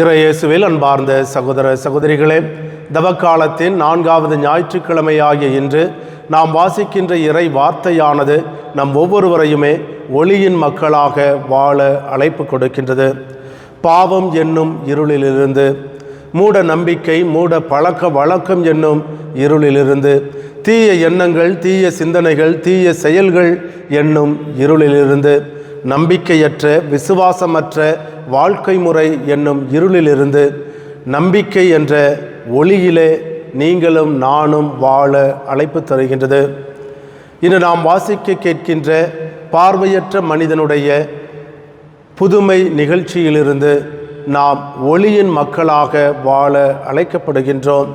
இறையேசுவில் அன்பார்ந்த சகோதர சகோதரிகளே, தவக்காலத்தின் 4வது ஞாயிற்றுக்கிழமையாகிய இன்று நாம் வாசிக்கின்ற இறை வார்த்தையானது நம் ஒவ்வொருவரையுமே ஒளியின் மக்களாக வாழ அழைப்பு கொடுக்கின்றது. பாவம் என்னும் இருளிலிருந்து, மூட நம்பிக்கை, மூட பழக்க வழக்கம் என்னும் இருளிலிருந்து, தீய எண்ணங்கள், தீய சிந்தனைகள், தீய செயல்கள் என்னும் இருளிலிருந்து, நம்பிக்கையற்ற விசுவாசமற்ற வாழ்க்கை முறை என்னும் இருளிலிருந்து நம்பிக்கை என்ற ஒளியிலே நீங்களும் நானும் வாழ அழைப்பு தருகின்றது. இன்று நாம் வாசிக்க கேட்கின்ற பார்வையற்ற மனிதனுடைய புதுமை நிகழ்ச்சியிலிருந்து நாம் ஒளியின் மக்களாக வாழ அழைக்கப்படுகின்றோம்.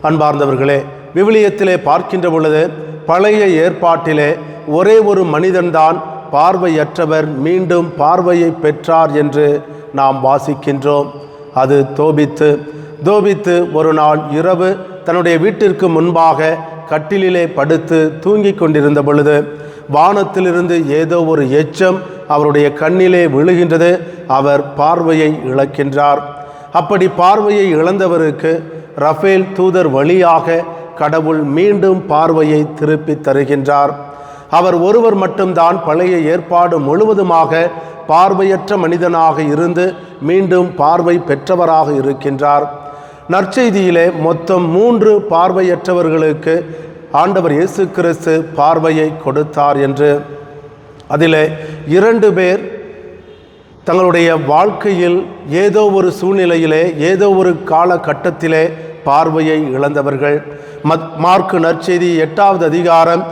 அன்பார்ந்தவர்களே, விவிலியத்திலே பார்க்கின்ற பொழுது பழைய ஏற்பாட்டிலே ஒரே ஒரு மனிதன்தான் பார்வையற்றவர் மீண்டும் பார்வையை பெற்றார் என்று நாம் வாசிக்கின்றோம். அது தோபித்து ஒரு நாள் இரவு தன்னுடைய வீட்டிற்கு முன்பாக கட்டிலிலே படுத்து தூங்கிக் கொண்டிருந்த பொழுது வானத்திலிருந்து ஏதோ ஒரு எச்சம் அவருடைய கண்ணிலே விழுகின்றது. அவர் பார்வையை இழக்கின்றார். அப்படி பார்வையை இழந்தவருக்கு ரஃபேல் தூதர் வழியாக கடவுள் மீண்டும் பார்வையை திருப்பி தருகின்றார். அவர் ஒருவர் மட்டும்தான் பழைய ஏற்பாடு முழுவதுமாக பார்வையற்ற மனிதனாக இருந்து மீண்டும் பார்வை பெற்றவராக இருக்கின்றார். நற்செய்தியிலே மொத்தம் 3 பார்வையற்றவர்களுக்கு ஆண்டவர் இயேசு கிறிஸ்து பார்வையை கொடுத்தார் என்று, அதிலே 2 பேர் தங்களுடைய வாழ்க்கையில் ஏதோ ஒரு சூழ்நிலையிலே ஏதோ ஒரு காலகட்டத்திலே பார்வையை இழந்தவர்கள். மார்க்கு நற்செய்தி 8வது அதிகாரம்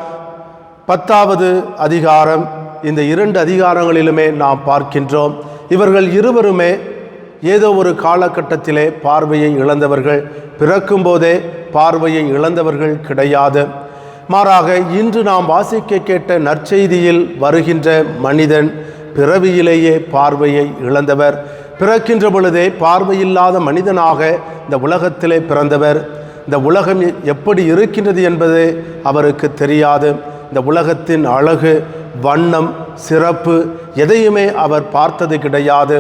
10வது அதிகாரம், இந்த 2 அதிகாரங்களிலுமே நாம் பார்க்கின்றோம். இவர்கள் இருவருமே ஏதோ ஒரு காலகட்டத்திலே பார்வையை இழந்தவர்கள். பிறக்கும் போதே பார்வையை இழந்தவர்கள் கிடையாது. மாறாக இன்று நாம் வாசிக்க கேட்ட நற்செய்தியில் வருகின்ற மனிதன் பிறவியிலேயே பார்வையை இழந்தவர். பிறக்கின்ற பொழுதே பார்வையில்லாத மனிதனாக இந்த உலகத்திலே பிறந்தவர். இந்த உலகம் எப்படி இருக்கின்றது என்பது அவருக்கு தெரியாது. இந்த உலகத்தின் அழகு, வண்ணம், சிறப்பு எதையுமே அவர் பார்த்தது கிடையாது.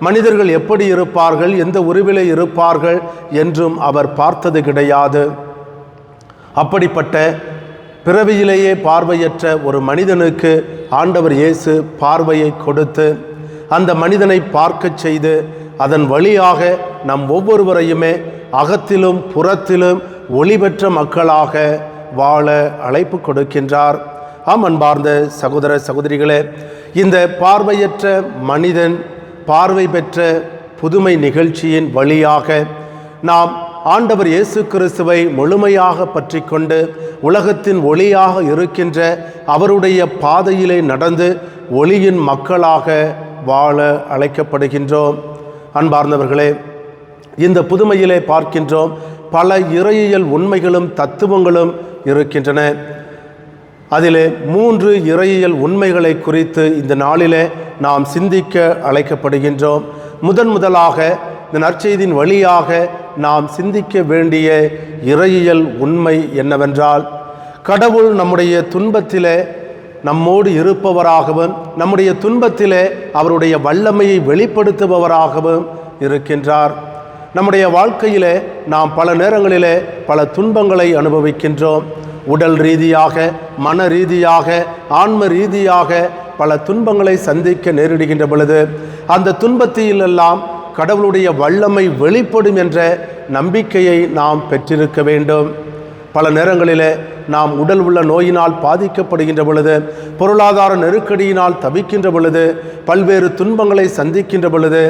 மனிதர்கள் எப்படி இருப்பார்கள், எந்த உருவிலே இருப்பார்கள் என்றும் அவர் பார்த்தது கிடையாது. அப்படிப்பட்ட பிறவியிலேயே பார்வையற்ற ஒரு மனிதனுக்கு ஆண்டவர் இயேசு பார்வையை கொடுத்து அந்த மனிதனை பார்க்க செய்து அதன் வழியாக நம் ஒவ்வொருவரையுமே அகத்திலும் புறத்திலும் ஒளி பெற்ற மக்களாக வாழ அழைப்பு கொடுக்கின்றார். ஆம், அன்பார்ந்த சகோதர சகோதரிகளே, இந்த பார்வையற்ற மனிதன் பார்வை பெற்ற புதுமை நிகழ்ச்சியின் வழியாக நாம் ஆண்டவர் இயேசு கிறிஸ்துவை முழுமையாக பற்றி கொண்டு உலகத்தின் ஒளியாக இருக்கின்ற அவருடைய பாதையிலே நடந்து ஒளியின் மக்களாக வாழ அழைக்கப்படுகின்றோம். அன்பார்ந்தவர்களே, இந்த புதுமையிலே பார்க்கின்றோம் பல இறையியல் உண்மைகளும் தத்துவங்களும் இருக்கின்றன. அதிலே 3 இறையியல் உண்மைகளை குறித்து இந்த நாளிலே நாம் சிந்திக்க அழைக்கப்படுகின்றோம். முதலாக இந்த நற்செய்தியின் வழியாக நாம் சிந்திக்க வேண்டிய இறையியல் உண்மை என்னவென்றால், கடவுள் நம்முடைய துன்பத்திலே நம்மோடு இருப்பவராகவும் நம்முடைய துன்பத்திலே அவருடைய வல்லமையை வெளிப்படுத்துபவராகவும் இருக்கின்றார். நம்முடைய வாழ்க்கையிலே நாம் பல நேரங்களிலே பல துன்பங்களை அனுபவிக்கின்றோம். உடல் ரீதியாக, மன ரீதியாக, ஆன்ம ரீதியாக பல துன்பங்களை சந்திக்க நேரிடுகின்ற பொழுது அந்த துன்பத்திலெல்லாம் கடவுளுடைய வல்லமை வெளிப்படும் என்ற நம்பிக்கையை நாம் பெற்றிருக்க வேண்டும். பல நேரங்களிலே நாம் உடல் உள்ள நோயினால் பாதிக்கப்படுகின்ற பொழுது, பொருளாதார நெருக்கடியினால் தவிக்கின்ற பொழுது, பல்வேறு துன்பங்களை சந்திக்கின்ற பொழுது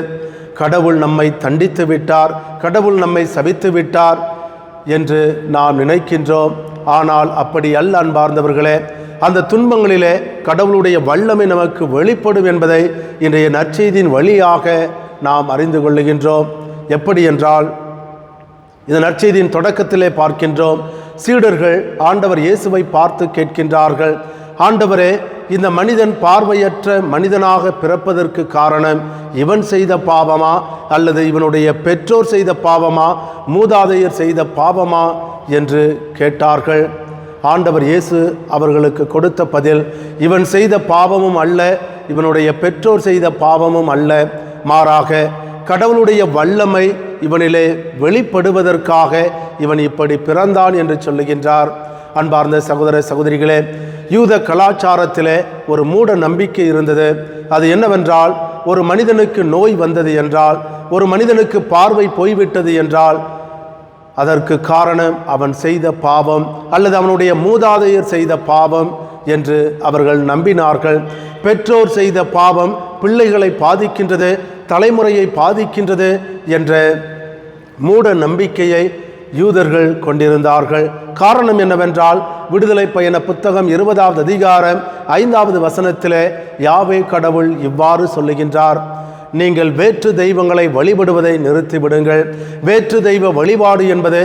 கடவுள் நம்மை தண்டித்து விட்டார், கடவுள் நம்மை சபித்து விட்டார் என்று நாம் நினைக்கின்றோம். ஆனால் அப்படி அல்ல அன்பார்ந்தவர்களே. அந்த துன்பங்களிலே கடவுளுடைய வல்லமை நமக்கு வெளிப்படும் என்பதை இன்றைய நற்செய்தியின் வழியாக நாம் அறிந்து கொள்ளுகின்றோம். எப்படி என்றால், இந்த நற்செய்தியின் தொடக்கத்திலே பார்க்கின்றோம், சீடர்கள் ஆண்டவர் இயேசுவை பார்த்து கேட்கின்றார்கள், ஆண்டவரே, இந்த மனிதன் பார்வையற்ற மனிதனாக பிறப்பதற்கு காரணம் இவன் செய்த பாவமா அல்லது இவனுடைய பெற்றோர் செய்த பாவமா, மூதாதையர் செய்த பாவமா என்று கேட்டார்கள். ஆண்டவர் இயேசு அவர்களுக்கு கொடுத்த பதில், இவன் செய்த பாவமும் அல்ல, இவனுடைய பெற்றோர் செய்த பாவமும் அல்ல, மாறாக கடவுளுடைய வல்லமை இவனிலே வெளிப்படுவதற்காக இவன் இப்படி பிறந்தான் என்று சொல்லுகின்றார். அன்பார்ந்த சகோதர சகோதரிகளே, யூத கலாச்சாரத்திலே ஒரு மூட நம்பிக்கை இருந்தது. அது என்னவென்றால், ஒரு மனிதனுக்கு நோய் வந்தது என்றால், ஒரு மனிதனுக்கு பார்வை போய்விட்டது என்றால் அதற்கு காரணம் அவன் செய்த பாவம் அல்லது அவனுடைய மூதாதையர் செய்த பாவம் என்று அவர்கள் நம்பினார்கள். பெற்றோர் செய்த பாவம் பிள்ளைகளை பாதிக்கின்றது, தலைமுறையை பாதிக்கின்றது என்ற மூட நம்பிக்கையை யூதர்கள் கொண்டிருந்தார்கள். காரணம் என்னவென்றால், விடுதலை பயண புத்தகம் 20வது அதிகாரம் 5வது வசனத்திலே யாவே கடவுள் இவ்வாறு சொல்லுகின்றார்: நீங்கள் வேற்று தெய்வங்களை வழிபடுவதை நிறுத்திவிடுங்கள். வேற்று தெய்வ வழிபாடு என்பது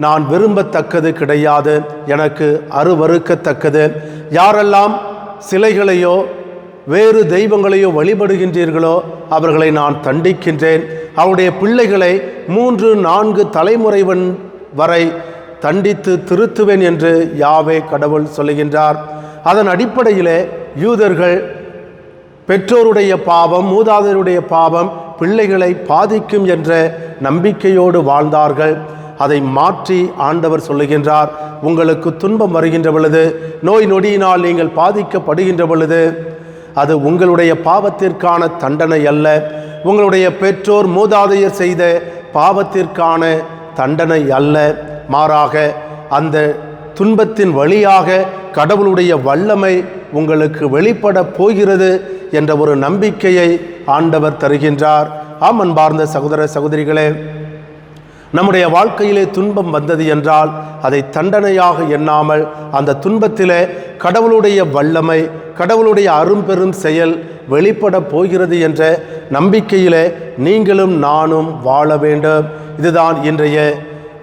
நான் விரும்பத்தக்கது கிடையாது, எனக்கு அருவருக்கத்தக்கது. யாரெல்லாம் சிலைகளையோ வேறு தெய்வங்களையோ வழிபடுகின்றீர்களோ அவர்களை நான் தண்டிக்கின்றேன். அவருடைய பிள்ளைகளை 3-4 தலைமுறை வரை தண்டித்து திருத்துவேன் என்று யாவே கடவுள் சொல்லுகின்றார். அதன் அடிப்படையிலே யூதர்கள் பெற்றோருடைய பாவம், மூதாதையருடைய பாவம் பிள்ளைகளை பாதிக்கும் என்ற நம்பிக்கையோடு வாழ்ந்தார்கள். அதை மாற்றி ஆண்டவர் சொல்லுகின்றார்: உங்களுக்கு துன்பம் வருகின்ற பொழுது, நோய் நொடியினால் நீங்கள் பாதிக்கப்படுகின்ற பொழுது, அது உங்களுடைய பாவத்திற்கான தண்டனை அல்ல, உங்களுடைய பெற்றோர் மூதாதையர் செய்த பாவத்திற்கான தண்டனை அல்ல. மாறாக அந்த துன்பத்தின் வழியாக கடவுளுடைய வல்லமை உங்களுக்கு வெளிப்பட போகிறது என்ற ஒரு நம்பிக்கையை ஆண்டவர் தருகின்றார். ஆம், அன்பார்ந்த சகோதர சகோதரிகளே, நம்முடைய வாழ்க்கையிலே துன்பம் வந்தது என்றால் அதை தண்டனையாக எண்ணாமல் அந்த துன்பத்திலே கடவுளுடைய வல்லமை, கடவுளுடைய அரும்பெரும் செயல் வெளிப்பட போகிறது என்ற நம்பிக்கையிலே நீங்களும் நானும் வாழ வேண்டும். இதுதான் இன்றைய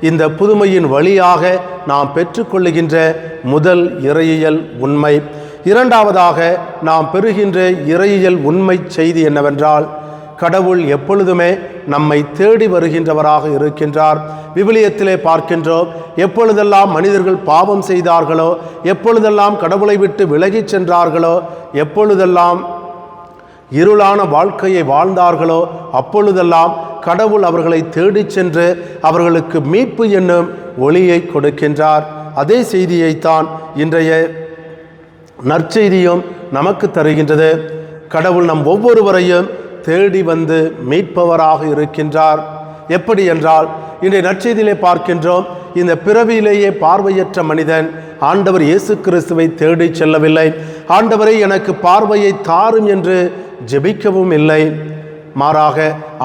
இந்த புதுமையின் வழியாக நாம் பெற்றுக்கொள்ளுகின்ற முதல் இறையியல் உண்மை. இரண்டாவதாக நாம் பெறுகின்ற இறையியல் உண்மை செய்தி என்னவென்றால், கடவுள் எப்பொழுதுமே நம்மை தேடி வருகின்றவராக இருக்கின்றார். விவிலியத்திலே பார்க்கின்றோம், எப்பொழுதெல்லாம் மனிதர்கள் பாவம் செய்தார்களோ, எப்பொழுதெல்லாம் கடவுளை விட்டு விலகிச் சென்றார்களோ, எப்பொழுதெல்லாம் இருளான வாழ்க்கையை வாழ்ந்தார்களோ, அப்பொழுதெல்லாம் கடவுள் அவர்களை தேடிச் சென்று அவர்களுக்கு மீட்பு என்னும் ஒளியை கொடுக்கின்றார். அதே செய்தியைத்தான் இன்றைய நற்செய்தியும் நமக்கு தருகின்றது. கடவுள் நம் ஒவ்வொருவரையும் தேடி வந்து மீட்பவராக இருக்கின்றார். எப்படி என்றால், இன்றைய நற்செய்தியிலே பார்க்கின்றோம், இந்த பிறவியிலேயே பார்வையற்ற மனிதன் ஆண்டவர் இயேசு கிறிஸ்துவை தேடி செல்லவில்லை. ஆண்டவரை எனக்கு பார்வையை தாரும் என்று ஜெபிக்கவும் இல்லை. மாறாக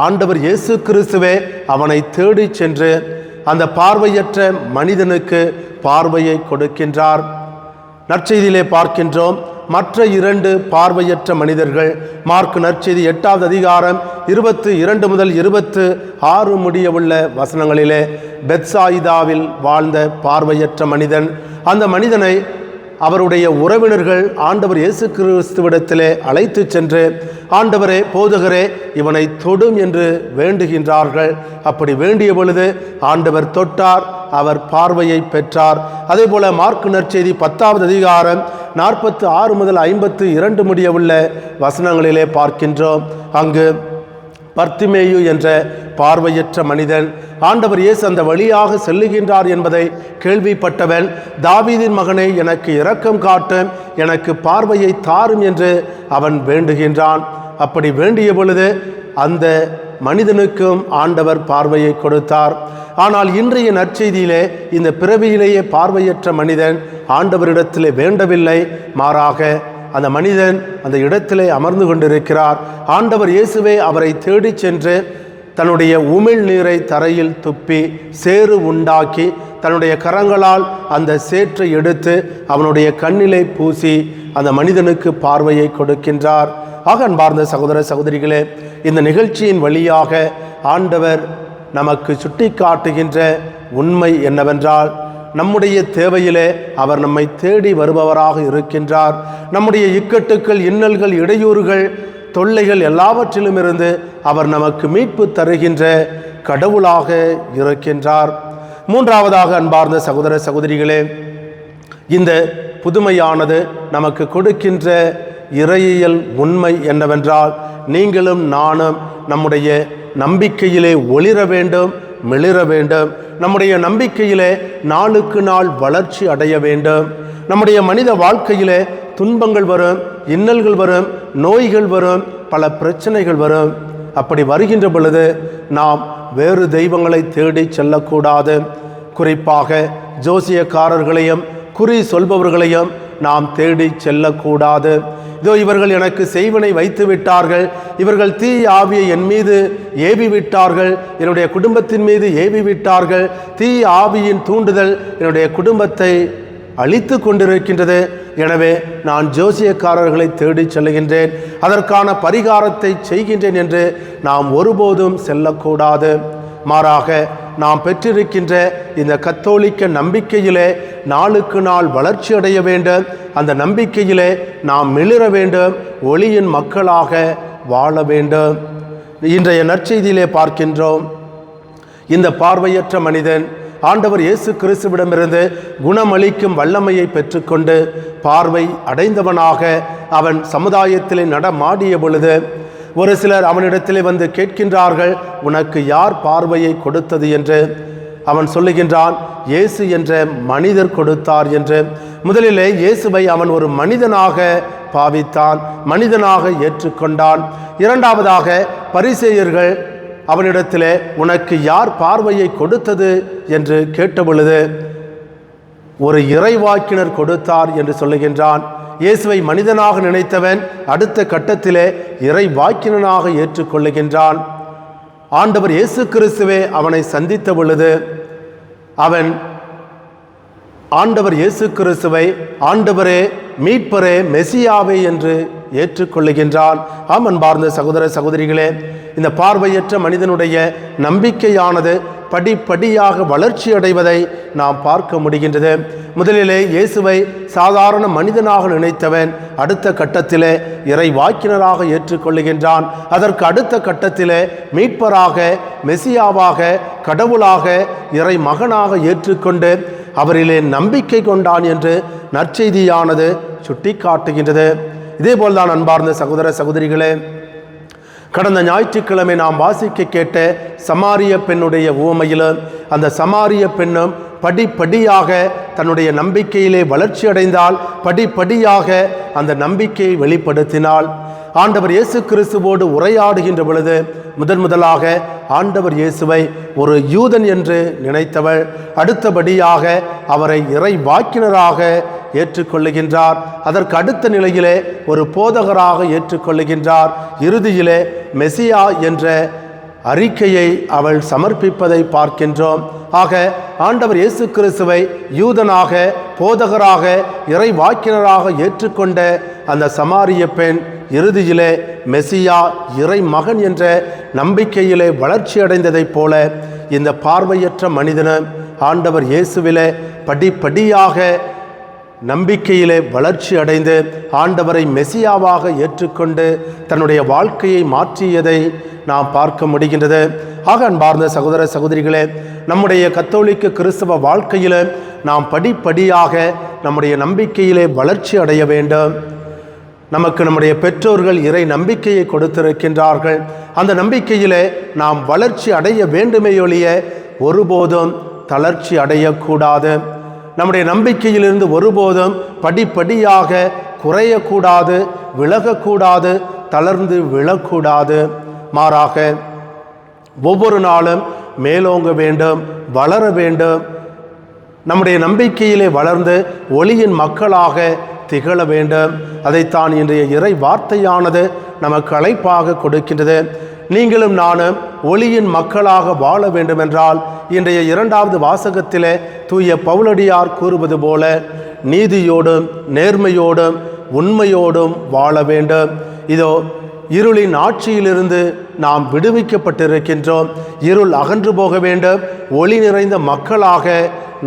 ஆண்டவர் இயேசு கிறிஸ்துவே அவனை தேடி சென்று அந்த பார்வையற்ற மனிதனுக்கு பார்வையை கொடுக்கின்றார். நற்செய்தியிலே பார்க்கின்றோம், மற்ற 2 பார்வையற்ற மனிதர்கள், மார்க்கு நற்செய்தி 8வது அதிகாரம் 22 முதல் 26 முடிய உள்ள வசனங்களிலே, பெத்சாயிதாவில் வாழ்ந்த பார்வையற்ற மனிதன், அந்த மனிதனை அவருடைய உறவினர்கள் ஆண்டவர் இயேசு கிறிஸ்துவிடத்திலே அழைத்து சென்று, ஆண்டவரே, போதகரே, இவனை தொடும் என்று வேண்டுகின்றார்கள். அப்படி வேண்டிய பொழுது ஆண்டவர் தொட்டார், அவர் பார்வையை பெற்றார். அதே போல மார்க்கு நற்செய்தி 10வது அதிகாரம் 46 முதல் 52 முடிய உள்ள வசனங்களிலே பார்க்கின்றோம். அங்கு பர்த்திமேயு என்ற பார்வையற்ற மனிதன், ஆண்டவர் இயேசு அந்த வழியாக செல்லுகின்றார் என்பதை கேள்விப்பட்டவன், தாவீதின் மகனை, எனக்கு இரக்கம் காட்டும், எனக்கு பார்வையை தாரும் என்று அவன் வேண்டுகின்றான். அப்படி வேண்டிய பொழுது அந்த மனிதனுக்கும் ஆண்டவர் பார்வையை கொடுத்தார். ஆனால் இன்றைய நற்செய்தியிலே இந்த பிறவியிலேயே பார்வையற்ற மனிதன் ஆண்டவரிடத்திலே வேண்டவில்லை. மாறாக அந்த மனிதன் அந்த இடத்திலே அமர்ந்து கொண்டிருக்கிறார். ஆண்டவர் இயேசுவே அவரை தேடி சென்று தன்னுடைய உமிழ் நீரை தரையில் துப்பி சேறு உண்டாக்கி தன்னுடைய கரங்களால் அந்த சேற்றை எடுத்து அவனுடைய கண்ணிலே பூசி அந்த மனிதனுக்கு பார்வையை கொடுக்கின்றார். ஆக அன்பார்ந்த சகோதர சகோதரிகளே, இந்த நிகழ்ச்சியின் வழியாக ஆண்டவர் நமக்கு சுட்டி காட்டுகின்ற உண்மை என்னவென்றால், நம்முடைய தேவையிலே அவர் நம்மை தேடி வருபவராக இருக்கின்றார். நம்முடைய இக்கட்டுக்கள், இன்னல்கள், இடையூறுகள், தொல்லைகள் எல்லாவற்றிலும் இருந்து அவர் நமக்கு மீட்பு தருகின்ற கடவுளாக இருக்கின்றார். மூன்றாவதாக அன்பார்ந்த சகோதர சகோதரிகளே, இந்த புதுமையானது நமக்கு கொடுக்கின்ற இறையியல் உண்மை என்னவென்றால், நீங்களும் நானும் நம்முடைய நம்பிக்கையிலே ஒளிர வேண்டும், மிளிர வேண்டும். நம்முடைய நம்பிக்கையிலே நாளுக்கு நாள் வளர்ச்சி அடைய வேண்டும். நம்முடைய மனித வாழ்க்கையிலே துன்பங்கள் வரும், இன்னல்கள் வரும், நோய்கள் வரும், பல பிரச்சனைகள் வரும். அப்படி வருகின்ற பொழுது நாம் வேறு தெய்வங்களை தேடி செல்லக்கூடாது. குறிப்பாக ஜோசியக்காரர்களையும் குறி சொல்பவர்களையும் நாம் தேடி செல்லக்கூடாது. இதோ இவர்கள் எனக்கு செய்வனை வைத்து விட்டார்கள், இவர்கள் தீ ஆவியை என் மீது ஏவி விட்டார்கள், என்னுடைய குடும்பத்தின் மீது ஏவி விட்டார்கள், தீ ஆவியின் தூண்டுதல் என்னுடைய குடும்பத்தை அழித்து கொண்டிருக்கின்றது, எனவே நான் ஜோசியக்காரர்களை தேடி செல்கின்றேன், அதற்கான பரிகாரத்தை செய்கின்றேன் என்று நாம் ஒருபோதும் செல்லக்கூடாது. மாறாக நாம் பெற்றிருக்கின்ற இந்த கத்தோலிக்க நம்பிக்கையிலே நாளுக்கு நாள் வளர்ச்சி அடைய வேண்டும். அந்த நம்பிக்கையிலே நாம் மிளிர வேண்டும், ஒளியின் மக்களாக வாழ வேண்டும். இன்றைய நற்செய்தியிலே பார்க்கின்றோம், இந்த பார்வையற்ற மனிதன் ஆண்டவர் இயேசு கிறிஸ்துவிடமிருந்து குணமளிக்கும் வல்லமையை பெற்றுக்கொண்டு பார்வை அடைந்தவனாக அவன் சமுதாயத்திலே நடமாடிய பொழுது ஒரு சிலர் அவனிடத்திலே வந்து கேட்கின்றார்கள், உனக்கு யார் பார்வையை கொடுத்தது என்று. அவன் சொல்லுகின்றான், இயேசு என்ற மனிதர் கொடுத்தார் என்று. முதலிலே இயேசுவை அவன் ஒரு மனிதனாக பாவித்தான், மனிதனாக ஏற்றுக்கொண்டான். இரண்டாவதாக பரிசேயர்கள் அவனிடத்திலே உனக்கு யார் பார்வையை கொடுத்தது என்று கேட்டபொழுது ஒரு இறைவாக்கினர் கொடுத்தார் என்று சொல்லுகின்றான். இயேசுவை மனிதனாக நினைத்தவன் அடுத்த கட்டத்திலே இறைவாக்கினனாக ஏற்றுக்கொள்ளுகின்றான். ஆண்டவர் இயேசு கிறிஸ்துவே அவனை சந்தித்த பொழுது அவன் ஆண்டவர் இயேசு கிறிஸ்துவை ஆண்டவரே, மீட்பரே, மெசியாவே என்று ஏற்றுக்கொள்ளுகின்றான். ஆம் அன்பார்ந்த சகோதர சகோதரிகளே, இந்த பார்வையற்ற மனிதனுடைய நம்பிக்கையானது படிப்படியாக வளர்ச்சி அடைவதை நாம் பார்க்க முடிகின்றது. முதலிலே இயேசுவை சாதாரண மனிதனாக நினைத்தவன் அடுத்த கட்டத்திலே இறைவாக்கினராக ஏற்றுக்கொள்ளுகின்றான். அதற்கு அடுத்த கட்டத்திலே மீட்பராக, மெசியாவாக, கடவுளாக, இறை மகனாக ஏற்றுக்கொண்டு அவரிலே நம்பிக்கை கொண்டான் என்று நற்செய்தியானது சுட்டி காட்டுகின்றது. இதேபோல்தான் அன்பார்ந்த சகோதர சகோதரிகளே, கடந்த ஞாயிற்றுக்கிழமை நாம் வாசிக்க கேட்ட சமாரிய பெண்ணுடைய உவமையிலும் அந்த சமாரிய பெண்ணும் படிப்படியாக தன்னுடைய நம்பிக்கையிலே வளர்ச்சி அடைந்தால், படிப்படியாக அந்த நம்பிக்கையை வெளிப்படுத்தினாள். ஆண்டவர் இயேசு கிறிஸ்துவோடு உரையாடுகின்ற பொழுது முதலாக ஆண்டவர் இயேசுவை ஒரு யூதன் என்று நினைத்தவள் அடுத்தபடியாக அவரை இறைவாக்கினராக ஏற்றுக்கொள்ளுகின்றார். அதற்கு அடுத்த நிலையிலே ஒரு போதகராக ஏற்றுக்கொள்ளுகின்றார். இறுதியிலே மெசியா என்ற அறிக்கையை அவள் சமர்ப்பிப்பதை பார்க்கின்றோம். ஆக ஆண்டவர் இயேசு கிறிஸ்துவை யூதனாக, போதகராக, இறைவாக்கினராக ஏற்றுக்கொண்ட அந்த சமாரிய பெண் இறுதியிலே மெசியா, இறை மகன் என்ற நம்பிக்கையிலே வளர்ச்சி அடைந்ததைப் போல இந்த பார்வையற்ற மனிதனும் ஆண்டவர் இயேசுவிலே படிப்படியாக நம்பிக்கையிலே வளர்ச்சி அடைந்து ஆண்டவரை மெசியாவாக ஏற்றுக்கொண்டு தன்னுடைய வாழ்க்கையை மாற்றியதை நாம் பார்க்க முடிகின்றது. ஆக அன்பார்ந்த சகோதர சகோதரிகளே, நம்முடைய கத்தோலிக்க கிறிஸ்தவ வாழ்க்கையில் நாம் படிப்படியாக நம்முடைய நம்பிக்கையிலே வளர்ச்சி அடைய வேண்டும். நமக்கு நம்முடைய பெற்றோர்கள் இறை நம்பிக்கையை கொடுத்திருக்கின்றார்கள். அந்த நம்பிக்கையிலே நாம் வளர்ச்சி அடைய வேண்டுமே ஒழிய ஒருபோதும் தளர்ச்சி அடையக்கூடாது. நம்முடைய நம்பிக்கையிலிருந்து ஒருபோதும் படிப்படியாக குறையக்கூடாது, விலகக்கூடாது, தளர்ந்து விழக்கூடாது. மாறாக ஒவ்வொரு நாளும் மேலோங்க வேண்டும், வளர வேண்டும். நம்முடைய நம்பிக்கையிலே வளர்ந்து ஒளியின் மக்களாக திகழ வேண்டும். அதைத்தான் இன்றைய இறை வார்த்தையானது நமக்கு அழைப்பாக கொடுக்கின்றது. நீங்களும் நானும் ஒளியின் மக்களாக வாழ வேண்டுமென்றால் இன்றைய இரண்டாவது வாசகத்திலே தூய பவுலடியார் கூறுவது போல நீதியோடும் நேர்மையோடும் உண்மையோடும் வாழ வேண்டும். இதோ இருளின் ஆட்சியிலிருந்து நாம் விடுவிக்கப்பட்டிருக்கின்றோம். இருள் அகன்று போக வேண்டும், ஒளி நிறைந்த மக்களாக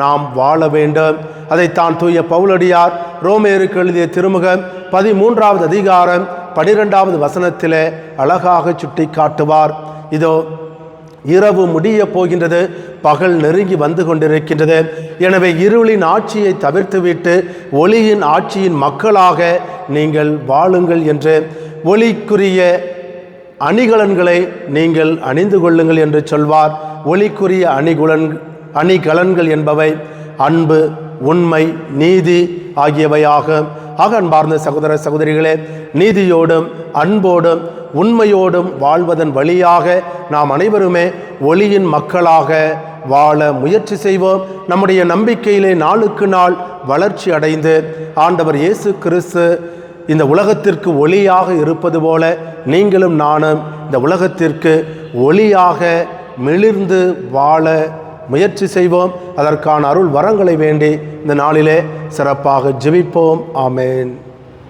நாம் வாழ வேண்டும். அதைத்தான் தூய பவுலடியார் ரோமேயருக்கு எழுதிய திருமுகம் 13வது அதிகாரம் 12வது வசனத்திலே அழகாக சுட்டி காட்டுவார். இதோ இரவு முடிய போகின்றது, பகல் நெருங்கி வந்து கொண்டிருக்கின்றது. எனவே இருளின் ஆட்சியை தவிர்த்துவிட்டு ஒளியின் ஆட்சியின் மக்களாக நீங்கள் வாழுங்கள் என்று ஒளிக்குரிய அணிகலன்களை நீங்கள் அணிந்து கொள்ளுங்கள் என்று சொல்வார். ஒளிக்குரிய அணிகலன்கள் என்பவை அன்பு, உண்மை, நீதி ஆகியவையாகும். அன்பார்ந்த சகோதர சகோதரிகளே, நீதியோடும் அன்போடும் உண்மையோடும் வாழ்வதன் வழியாக நாம் அனைவருமே ஒளியின் மக்களாக வாழ முயற்சி செய்வோம். நம்முடைய நம்பிக்கையிலே நாளுக்கு நாள் வளர்ச்சி அடைந்து ஆண்டவர் இயேசு கிறிஸ்து இந்த உலகத்திற்கு ஒளியாக இருப்பது போல நீங்களும் நானும் இந்த உலகத்திற்கு ஒளியாக மிளிர்ந்து வாழ முயற்சி செய்வோம். அதற்கான அருள் வரங்களை வேண்டி இந்த நாளிலே சிறப்பாக ஜெபிப்போம். ஆமேன்.